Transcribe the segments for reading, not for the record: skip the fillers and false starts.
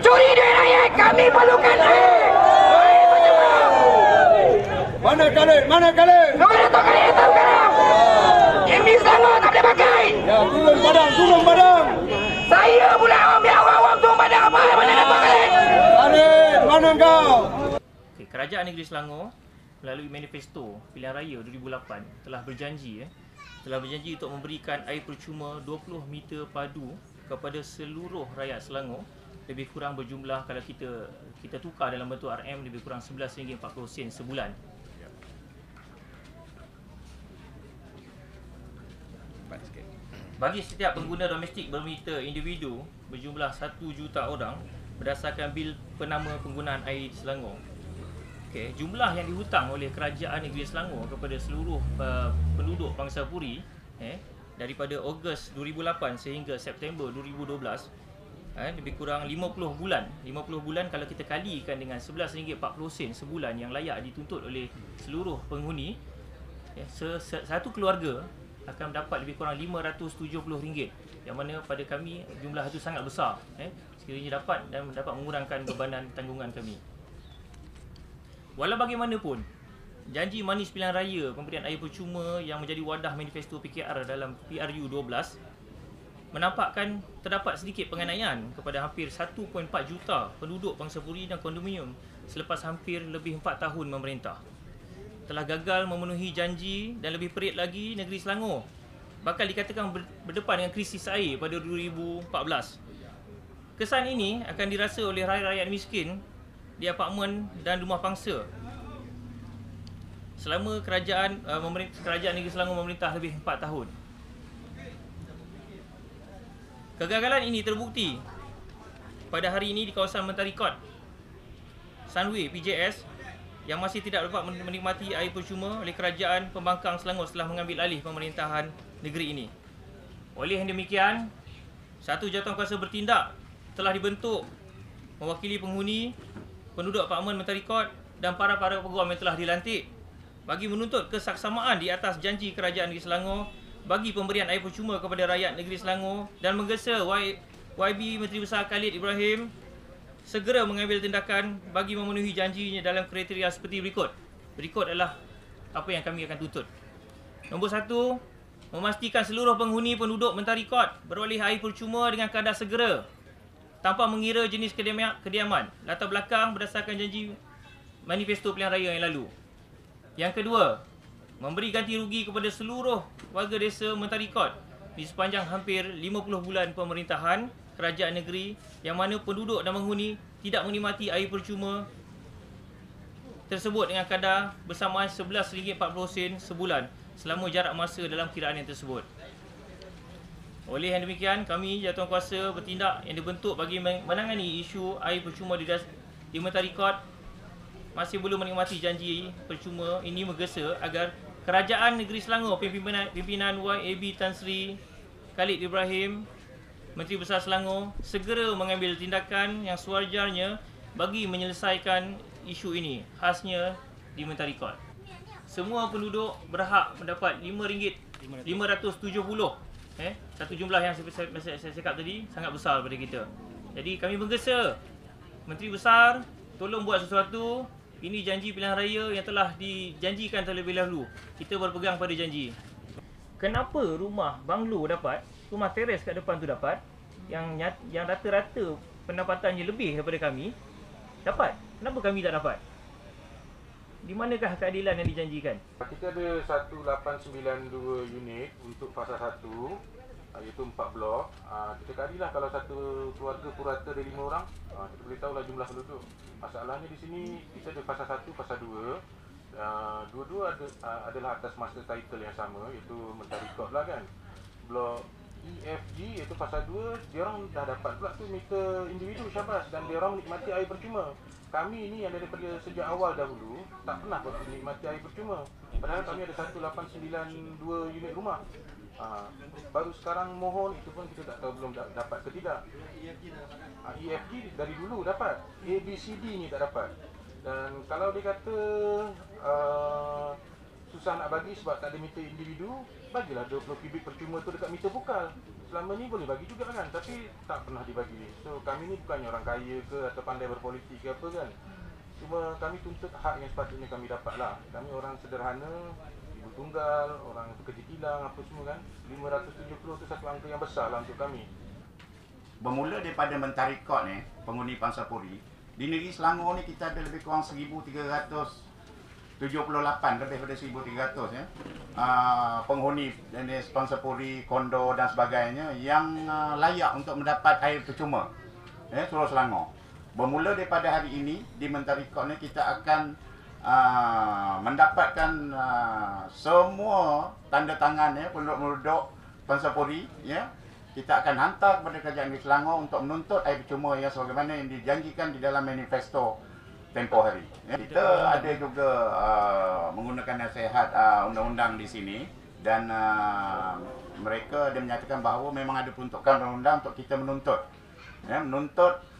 curi duit rakyat. Kami perlukan air. Mana kali? Mana kali? Mana tu kali tahu sekarang? Ini Selangor tak boleh pakai. Ya, turun padang, turun padang. Saya pula biar awam turun padang apa? Mana dapat kali? Arif, mana kau? Okay, Kerajaan Negeri Selangor melalui manifesto pilihan raya 2008 telah berjanji untuk memberikan air percuma 20 meter padu kepada seluruh rakyat Selangor, lebih kurang berjumlah kalau kita tukar dalam bentuk RM lebih kurang RM11.40 sebulan. Bagi setiap pengguna domestik bermeter individu berjumlah 1 juta orang berdasarkan bil penama penggunaan air di Selangor. Okay, jumlah yang dihutang oleh Kerajaan Negeri Selangor kepada seluruh penduduk bangsa Puri daripada Ogos 2008 sehingga September 2012 lebih kurang 50 bulan. 50 bulan kalau kita kalikan dengan RM11.40 sebulan yang layak dituntut oleh seluruh penghuni, satu keluarga akan mendapat lebih kurang RM570, yang mana pada kami jumlah itu sangat besar. Sekiranya dapat mengurangkan bebanan tanggungan kami. Walau bagaimanapun, janji manis pilihan raya pemberian air percuma yang menjadi wadah manifesto PKR dalam PRU 12 menampakkan terdapat sedikit penganiayaan kepada hampir 1.4 juta penduduk bangsa Puri dan kondominium selepas hampir lebih 4 tahun memerintah. Telah gagal memenuhi janji dan lebih perit lagi, negeri Selangor bakal dikatakan berdepan dengan krisis air pada 2014. Kesan ini akan dirasa oleh rakyat miskin di apartmen dan rumah pangsa selama kerajaan Negeri Selangor memerintah lebih 4 tahun. Kegagalan ini terbukti pada hari ini di kawasan Mentari Court, Sunway PJS yang masih tidak dapat menikmati air percuma oleh Kerajaan Pembangkang Selangor setelah mengambil alih pemerintahan negeri ini. Oleh yang demikian, satu jawatankuasa bertindak telah dibentuk mewakili penghuni, penduduk apartmen Mentari Court dan para peguam yang telah dilantik bagi menuntut kesaksamaan di atas janji Kerajaan Negeri Selangor bagi pemberian air percuma kepada rakyat negeri Selangor, dan menggesa YB Menteri Besar Khalid Ibrahim segera mengambil tindakan bagi memenuhi janjinya dalam kriteria seperti berikut. Berikut adalah apa yang kami akan tuntut. Nombor 1, memastikan seluruh penghuni penduduk Mentari Court beroleh air percuma dengan kadar segera tanpa mengira jenis kediaman, latar belakang berdasarkan janji manifesto pilihan raya yang lalu. Yang kedua, memberi ganti rugi kepada seluruh warga desa Mentari Court di sepanjang hampir 50 bulan pemerintahan kerajaan negeri yang mana penduduk dan penghuni tidak menikmati air percuma tersebut dengan kadar bersamaan RM11.40 sebulan selama jarak masa dalam kiraan yang tersebut. Oleh yang demikian, kami jawatankuasa bertindak yang dibentuk bagi menangani isu air percuma di Mentari Court masih belum menikmati janji percuma ini, menggesa agar Kerajaan Negeri Selangor pimpinan YAB Tan Sri Khalid Ibrahim, Menteri Besar Selangor, segera mengambil tindakan yang sewajarnya bagi menyelesaikan isu ini, khasnya di Mentari Court. Semua penduduk berhak mendapat RM5.570. Satu jumlah yang saya cakap tadi sangat besar pada kita. Jadi kami menggesa Menteri Besar, tolong buat sesuatu. Ini janji pilihan raya yang telah dijanjikan terlebih dahulu. Kita berpegang pada janji. Kenapa rumah banglo dapat, rumah teres kat depan tu dapat, yang rata-rata pendapatannya lebih daripada kami dapat? Kenapa kami tak dapat? Di manakah keadilan yang dijanjikan? Kita ada 1892 unit untuk fasa 1, iaitu 4 blok. Kita keadilah kalau satu keluarga purata ada 5 orang, kita boleh tahulah jumlah penduduk. Masalahnya di sini kita ada fasa 1, fasa 2. Dua-dua adalah atas master title yang sama, iaitu Mentari Court lah kan. Blok EFG iaitu fasa 2, dia orang dah dapat pula tu meter individu, syabas, dan dia orang menikmati air percuma. Kami ini yang daripada sejak awal dahulu tak pernah menikmati air percuma. Padahal kami ada 1892 unit rumah. Baru sekarang mohon, itu pun kita tak tahu belum dapat ke tidak. EFG dari dulu dapat, ABCD ni tak dapat. Dan kalau dia kata susah nak bagi sebab tak ada meter individu, bagilah 20 kubik percuma tu dekat meter pukal. Selama ni boleh bagi juga kan, tapi tak pernah dibagi. So kami ni bukannya orang kaya ke atau pandai berpolitik ke apa kan. Cuma kami tuntut hak yang sepatutnya kami dapat lah. Kami orang sederhana, ibu tunggal, orang pekerja kilang apa semua kan. 570 tu satu angka yang besar lah untuk kami. Bermula daripada Mentari Kot ni, penghuni Pangsapuri, di negeri Selangor ni kita ada lebih kurang 1,378, lebih daripada 1,300 ya. Penghuni jenis Pangsapuri, kondo dan sebagainya yang layak untuk mendapat air percuma seluruh Selangor. Bermula daripada hari ini di Mentari Kot ni kita akan mendapatkan semua tanda tangan penduduk Pangsapuri ya. Kita akan hantar kepada Kerajaan Negeri Selangor untuk menuntut air percuma yang sebagaimana yang dijanjikan di dalam manifesto tempoh hari. Ya, kita ada juga menggunakan nasihat undang-undang di sini dan mereka ada menyatakan bahawa memang ada peruntukan undang-undang untuk kita menuntut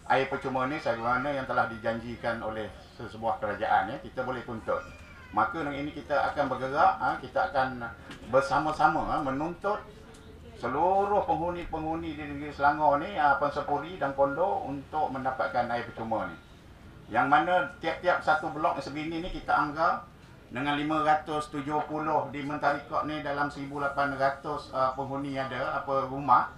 air percuma ni sebagaimana yang telah dijanjikan oleh sebuah kerajaan ya, kita boleh tuntut. Maka dengan ini kita akan bergerak, kita akan bersama-sama menuntut seluruh penghuni-penghuni di negeri Selangor ni, Pangsapuri dan kondo untuk mendapatkan air percuma ni. Yang mana tiap-tiap satu blok sebini ni kita anggar dengan 570 di Mentari Kot ni dalam 1,800 penghuni ada rumah.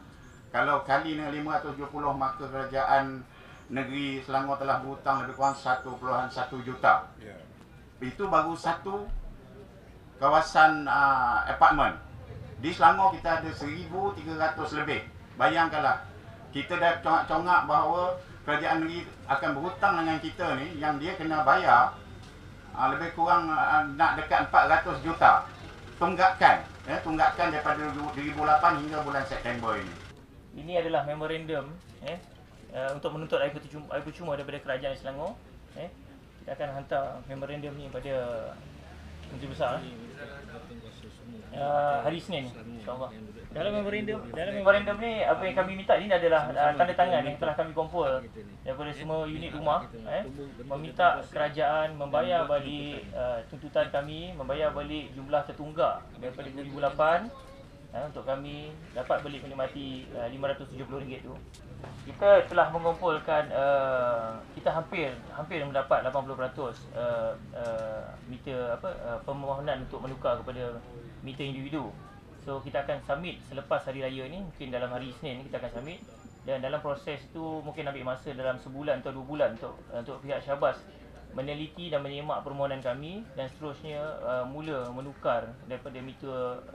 Kalau kali dengan 570 maka Kerajaan Negeri Selangor telah berhutang lebih kurang 1.1 juta. Itu baru satu kawasan apartmen. Di Selangor kita ada 1,300 lebih. Bayangkanlah, kita dah congak-congak bahawa kerajaan negeri akan berhutang dengan kita ni yang dia kena bayar lebih kurang nak dekat 400 juta. Tunggakan daripada 2008 hingga bulan September ini. Ini adalah memorandum untuk menuntut air percuma daripada Kerajaan Selangor. Kita akan hantar memorandum ni pada Menteri Besar hari Isnin insya-Allah. Dalam memorandum ni apa yang kami minta ini adalah tanda tangan yang telah kami kumpul daripada semua unit rumah meminta kerajaan membayar balik tuntutan kami, membayar balik jumlah tertunggak daripada 2008 untuk kami dapat balik menikmati RM570 tu. Kita telah mengumpulkan kita hampir mendapat 80% meter permohonan untuk menukar kepada meter individu. So kita akan submit selepas hari raya ni, mungkin dalam hari Isnin kita akan submit, dan dalam proses tu mungkin ambil masa dalam sebulan atau 2 bulan untuk pihak Syahbas meneliti dan menyemak permohonan kami dan seterusnya mula menukar daripada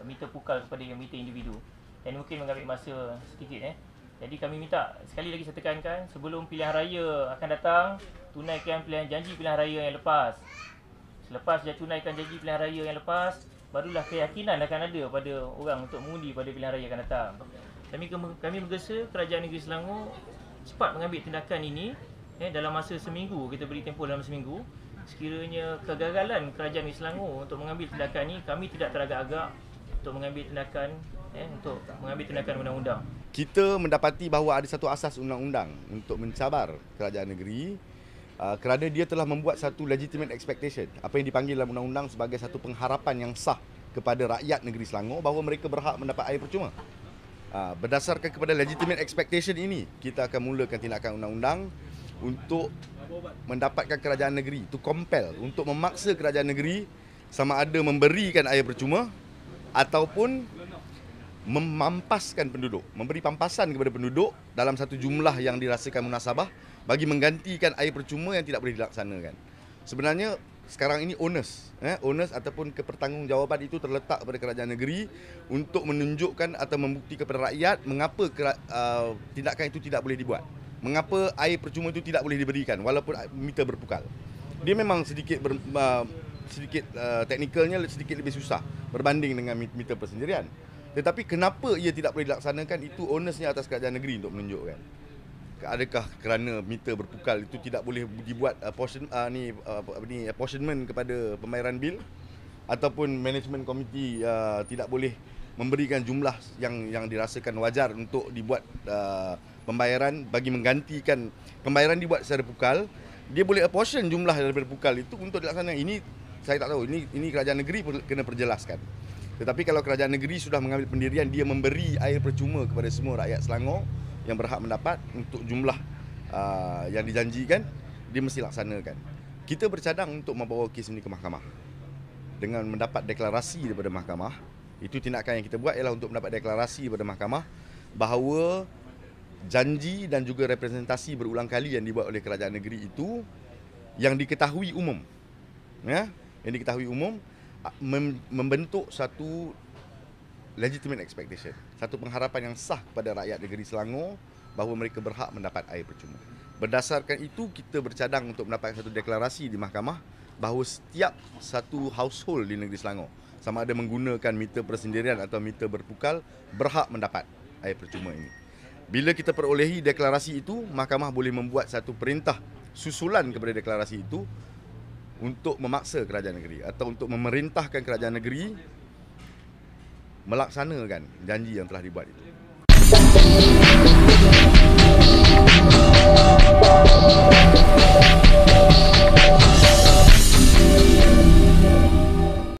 meter pukal kepada meter individu. Dan mungkin mengambil masa sedikit Jadi kami minta sekali lagi saya tekankan, sebelum pilihan raya akan datang, tunaikan janji pilihan raya yang lepas. Selepas dia tunaikan janji pilihan raya yang lepas, barulah keyakinan akan ada pada orang untuk mengundi pada pilihan raya akan datang. Kami menggesa Kerajaan Negeri Selangor cepat mengambil tindakan ini dalam masa seminggu. Kita beri tempoh dalam seminggu. Sekiranya kegagalan Kerajaan Negeri Selangor untuk mengambil tindakan ini, kami tidak teragak-agak untuk mengambil tindakan undang-undang. Kita mendapati bahawa ada satu asas undang-undang untuk mencabar kerajaan negeri kerana dia telah membuat satu legitimate expectation, apa yang dipanggil dalam undang-undang sebagai satu pengharapan yang sah kepada rakyat negeri Selangor bahawa mereka berhak mendapat air percuma. Berdasarkan kepada legitimate expectation ini, kita akan mulakan tindakan undang-undang untuk mendapatkan kerajaan negeri, to compel, untuk memaksa kerajaan negeri sama ada memberikan air percuma ataupun memampaskan penduduk, memberi pampasan kepada penduduk dalam satu jumlah yang dirasakan munasabah bagi menggantikan air percuma yang tidak boleh dilaksanakan. Sebenarnya sekarang ini onus ataupun kepertanggungjawaban itu terletak pada kerajaan negeri untuk menunjukkan atau membukti kepada rakyat mengapa tindakan itu tidak boleh dibuat. Mengapa air percuma itu tidak boleh diberikan walaupun meter berpukal. Dia memang sedikit teknikalnya sedikit lebih susah berbanding dengan meter persendirian. Tetapi kenapa ia tidak boleh dilaksanakan, itu onusnya atas kerajaan negeri untuk menunjukkan. Adakah kerana meter berpukal itu tidak boleh dibuat apportionment kepada pembayaran bil, ataupun management committee tidak boleh memberikan jumlah yang dirasakan wajar untuk dibuat pembayaran bagi menggantikan pembayaran dibuat secara pukal, dia boleh apportion jumlah daripada pukal itu untuk dilaksanakan. Ini saya tak tahu. Ini kerajaan negeri kena perjelaskan. Tetapi kalau kerajaan negeri sudah mengambil pendirian dia memberi air percuma kepada semua rakyat Selangor yang berhak mendapat untuk jumlah yang dijanjikan, dia mesti laksanakan. Kita bercadang untuk membawa kes ini ke mahkamah. Dengan mendapat deklarasi daripada mahkamah, itu tindakan yang kita buat ialah untuk mendapat deklarasi daripada mahkamah bahawa janji dan juga representasi berulang kali yang dibuat oleh kerajaan negeri itu yang diketahui umum, ya, yang diketahui umum membentuk satu legitimate expectation, satu pengharapan yang sah kepada rakyat negeri Selangor bahawa mereka berhak mendapat air percuma. Berdasarkan itu, kita bercadang untuk mendapatkan satu deklarasi di mahkamah bahawa setiap satu household di negeri Selangor, sama ada menggunakan meter persendirian atau meter berpukal, berhak mendapat air percuma ini. Bila kita perolehi deklarasi itu, mahkamah boleh membuat satu perintah susulan kepada deklarasi itu untuk memaksa kerajaan negeri atau untuk memerintahkan kerajaan negeri melaksanakan janji yang telah dibuat itu.